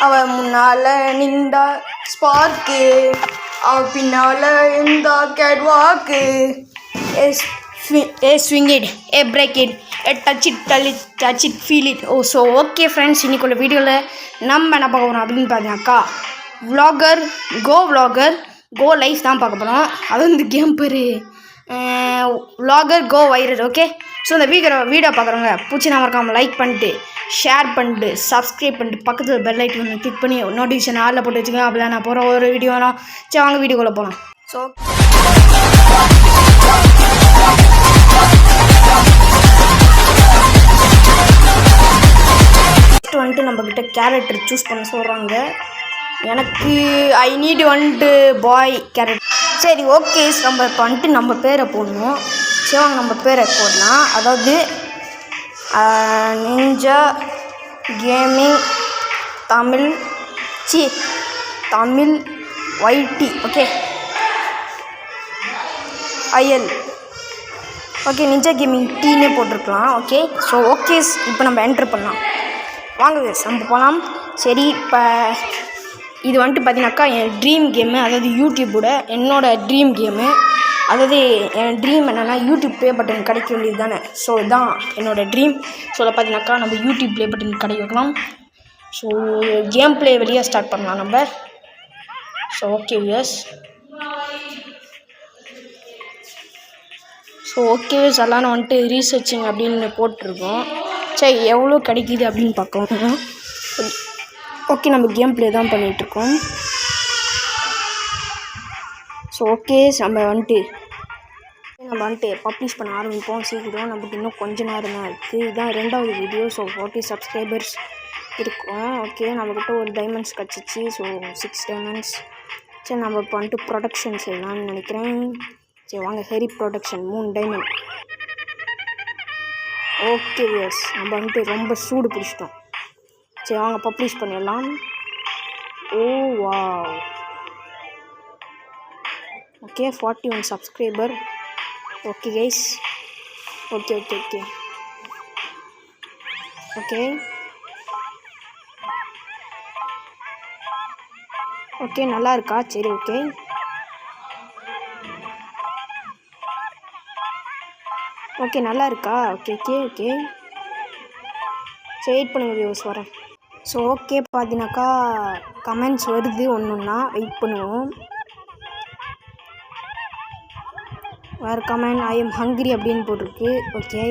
அவன் முன்னால் நின்றா ஸ்பார்க்கு, அவன் பின்னால் இருந்தா catwalk. Swing it, break it, touch it, touch it, feel it. So okay friends, இன்னைக்குள்ள வீடியோவில் நம்ம என்ன பார்க்க போகிறோம் அப்படின்னு பார்த்தீங்கன்னாக்கா விளாகர் கோ லைஃப் தான் பார்க்க போகிறோம். அது வந்து கேம் பேர் vlogger go viral. Okay, so இந்த வீடியோ பார்க்குறவங்க பிடிச்சி நம்ம இருக்காமல் லைக் பண்ணிட்டு ஷேர் பண்ணிட்டு சப்ஸ்கிரைப் பண்ணிட்டு பக்கத்தில் பெல் ஐக்கன் கிளிக் பண்ணி நோட்டிஃபிகேஷன் ஆளில் போட்டு வச்சுக்கோங்க. அப்படி நான் போகிற ஒரு வீடியோலாம் சரி வாங்க வீடியோக்குள்ளே போகலாம். ஸோ வந்துட்டு நம்மக்கிட்ட கேரக்டர் சூஸ் பண்ண சொல்கிறாங்க. எனக்கு ஐ நீட் வந்துட்டு பாய் கேரக்டர். சரி ஓகே, நம்ம இப்போ வந்துட்டு நம்ம பேரை போடணும். சரி வாங்க நம்ம பேரை போடலாம். அதாவது ninja gaming Tamil YT. Okay ஐஎல். ஓகே நிஞ்சா கேமிங் டீனே போட்டிருக்கலாம். ஓகே ஸோ ஓகே, இப்போ நம்ம என்ட்ரு பண்ணலாம். வாங்க நம்ம போகலாம். சரி, இப்போ இது வந்துட்டு பார்த்தீங்கன்னாக்கா என் ட்ரீம் கேமு, அதாவது யூடியூபோட என்னோடய ட்ரீம் கேமு. அதாவது என் ட்ரீம் என்னென்னா யூடியூப் ப்ளே பட்டன் கிடைக்க வேண்டியது தானே. ஸோ இதுதான் என்னோடய ட்ரீம். ஸோ அதை பார்த்தீங்கன்னாக்கா நம்ம யூடியூப் ப்ளே பட்டன் கிடைக்க வைக்கலாம். ஸோ கேம் ப்ளே வெளியே ஸ்டார்ட் பண்ணலாம் நம்ம. ஸோ ஓகே வியூவர்ஸ், எல்லாம் வந்துட்டு ரீசர்ச்சிங் அப்படின்னு போட்டிருக்கோம். சரி எவ்வளோ கிடைக்கிது அப்படின்னு பார்க்கலாம். ஓகே நம்ம கேம் ப்ளே தான் பண்ணிகிட்ருக்கோம். ஸோ ஓகே நம்ம வந்துட்டு பப்ளிஷ் பண்ண ஆரம்பிப்போம் சீக்கிரம். நமக்கு இன்னும் கொஞ்ச நேரம் தான் இருக்குது. இதுதான் 2வது வீடியோ. ஸோ 40 சப்ஸ்கிரைபர்ஸ் இருக்கும். ஓகே நம்மக்கிட்ட ஒரு டைமண்ட்ஸ் கிடச்சிச்சு. So 6 diamonds. சரி நம்ம இப்போ வந்துட்டு ப்ரொடக்ஷன் செய்யலாம்னு நினைக்கிறேன். சரி வாங்க, ஹெரி ப்ரொடக்ஷன் 3 டைமண்ட். ஓகே எஸ், நம்ம வந்துட்டு ரொம்ப சூடு பிடிச்சிட்டோம். சரி வாங்க பப்ளிஷ் பண்ணிடலாம். ஓ wow, okay 41 subscriber. Okay guys, okay okay okay okay okay நல்லா இருக்கா? சரி ஓகே ஓகே நல்லா இருக்கா? ஓகே ஓகே ஓகே சரி வெயிட் பண்ணுங்கள் வியூஸ், வரேன். ஸோ ஓகே பார்த்தீங்கன்னாக்கா கமெண்ட்ஸ் வருது ஒன்றுன்னா, வெயிட் பண்ணுவோம். வேறு கமெண்ட் ஐ எம் ஹங்கிரி அப்படின்னு போட்டிருக்கு. ஓகே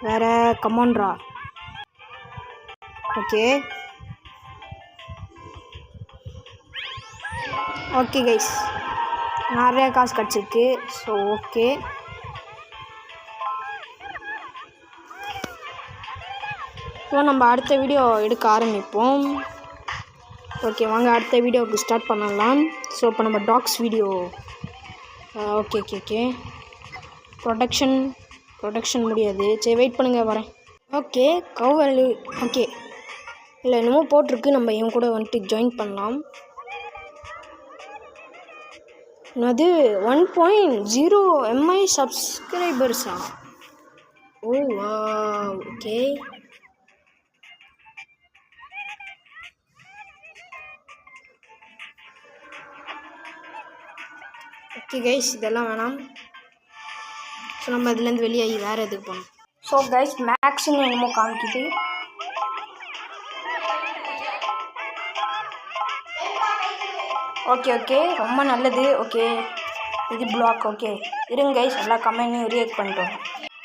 வேறு கமான்ட்ரா. ஓகே ஓகே கைஸ், நிறையா காசு கிடச்சிருக்கு. ஸோ ஓகே ஸோ நம்ம அடுத்த வீடியோ எடுக்க ஆரம்பிப்போம். ஓகே வாங்க அடுத்த வீடியோவுக்கு ஸ்டார்ட் பண்ணலாம். ஸோ இப்போ நம்ம talks video. Okay okay okay production முடியாது. சரி வெயிட் பண்ணுங்கள், வரேன். ஓகே கவல். ஓகே இல்லை என்னமோ போட்டிருக்கு, நம்ம இவன் கூட வந்துட்டு ஜாயின் பண்ணலாம். அது 1.0 MI சப்ஸ்கிரைபர்ஸா? ஓ வா ஓகே ஓகே கைஸ், இதெல்லாம் வேணாம். ஸோ நம்ம இதுலேருந்து வெளியாகி வேறு எதுக்கு போகணும். ஸோ கைஸ் மேக்ஸ்ன்னு என்னமோ காமிக்குது. ஓகே ஓகே ரொம்ப நல்லது. ஓகே இது பிளாக். ஓகே இருங்க கைஸ், எல்லா கமெண்ட்டையும் ரியாக்ட் பண்ணிட்டோம்.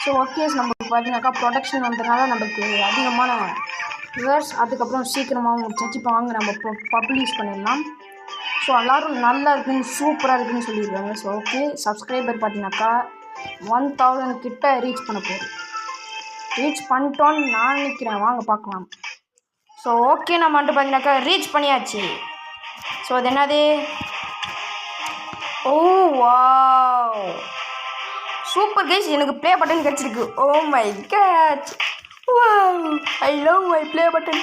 ஸோ ஓகே நமக்கு பார்த்தீங்கன்னாக்கா ப்ரொடக்ஷன் வந்ததுனால நமக்கு அதிகமான வியூவர்ஸ், அதுக்கப்புறம் சீக்கிரமாக முடிச்சிப்பாங்க, நம்ம பப்ளிஷ் பண்ணிடலாம். ஸோ எல்லோரும் நல்லா இருக்குன்னு சூப்பராக இருக்குதுன்னு சொல்லியிருக்காங்க. ஸோ ஓகே சப்ஸ்கிரைபர் பார்த்தீங்கன்னாக்கா 1000 கிட்ட ரீச் பண்ண போகுது. ரீச் பண்ணிட்டோன்னு நான் நினைக்கிறேன், வாங்க பார்க்கலாம். ஸோ ஓகே நம்ம வந்துட்டு பார்த்தீங்கன்னாக்கா ரீச் பண்ணியாச்சு. ஸோ அது என்னது? ஓ வாவ் சூப்பர் கைஸ், எனக்கு ப்ளே பட்டன் கிடச்சிருக்கு. Oh my God, wow I love my play button.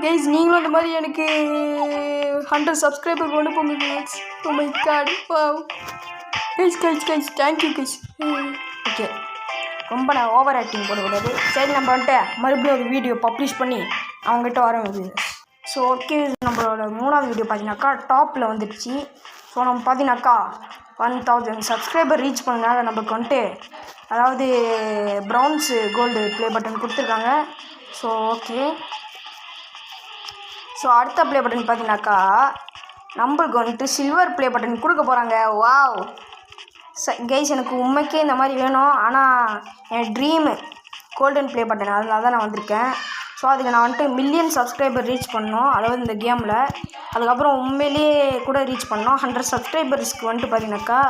Guys நீங்களும் இந்த மாதிரி எனக்கு 100 சப்ஸ்கிரைபர் கொண்டு போங்க guys. Oh my God, wow guys thank you guys. Okay ரொம்ப நான் ஓவர் ஆக்டிங் போடக்கூடாது. சரி நம்ம வந்துட்டு மறுபடியும் ஒரு வீடியோ பப்ளிஷ் பண்ணி அவங்ககிட்ட வர முடியுது. ஸோ ஓகே நம்மளோட 3வது வீடியோ பார்த்தீங்கன்னாக்கா டாப்பில் வந்துடுச்சு. ஸோ நம்ம பார்த்தீங்கன்னாக்கா 1000 சப்ஸ்கிரைபர் ரீச் பண்ணனால நமக்கு வந்துட்டு அதாவது ப்ரௌன்ஸு கோல்டு ப்ளே பட்டன் கொடுத்துருக்காங்க. So okay. ஸோ அடுத்த ப்ளே பட்டன் பார்த்தீங்கன்னாக்கா நம்மளுக்கு வந்துட்டு சில்வர் ப்ளே பட்டன் கொடுக்க போகிறாங்க. வாவ் கைஸ், எனக்கு உண்மைக்கே இந்த மாதிரி வேணும். ஆனால் என் ட்ரீமு கோல்டன் ப்ளே பட்டன், அதனால தான் நான் வந்திருக்கேன். ஸோ அதுக்கு நான் வந்துட்டு மில்லியன் சப்ஸ்கிரைபர் ரீச் பண்ணணும், அதாவது இந்த கேமில். அதுக்கப்புறம் உண்மையிலேயே கூட ரீச் பண்ணோம். 100 சப்ஸ்கிரைபர்ஸ்க்கு வந்துட்டு பார்த்தீங்கன்னாக்கா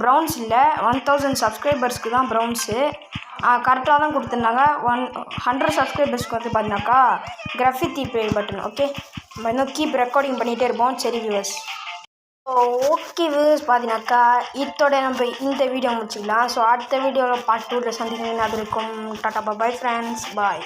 ப்ரௌன்ஸ் இல்லை, 1000 சப்ஸ்கிரைபர்ஸ்க்கு தான் ப்ரௌன்ஸு. கரெக்டாக தான் கொடுத்துருந்தாங்க. 100 சப்ஸ்கிரைபர்ஸ்க்கு வந்து பார்த்தீங்கன்னாக்கா கிராஃபிட்டி ப்ளே பட்டன். ஓகே, நம்ம இன்னும் கீப் ரெக்கார்டிங் பண்ணிகிட்டே இருப்போம். சரி வியூவர்ஸ், ஓகே வியூவர்ஸ், பார்த்தீங்கன்னாக்கா இதோட நம்ம இந்த வீடியோ முடிச்சுக்கலாம். ஸோ அடுத்த வீடியோவில் பார்ட் 2ல் சந்திக்கணும். அது இருக்கும். டாட்டா பாய் ஃப்ரெண்ட்ஸ், பாய்.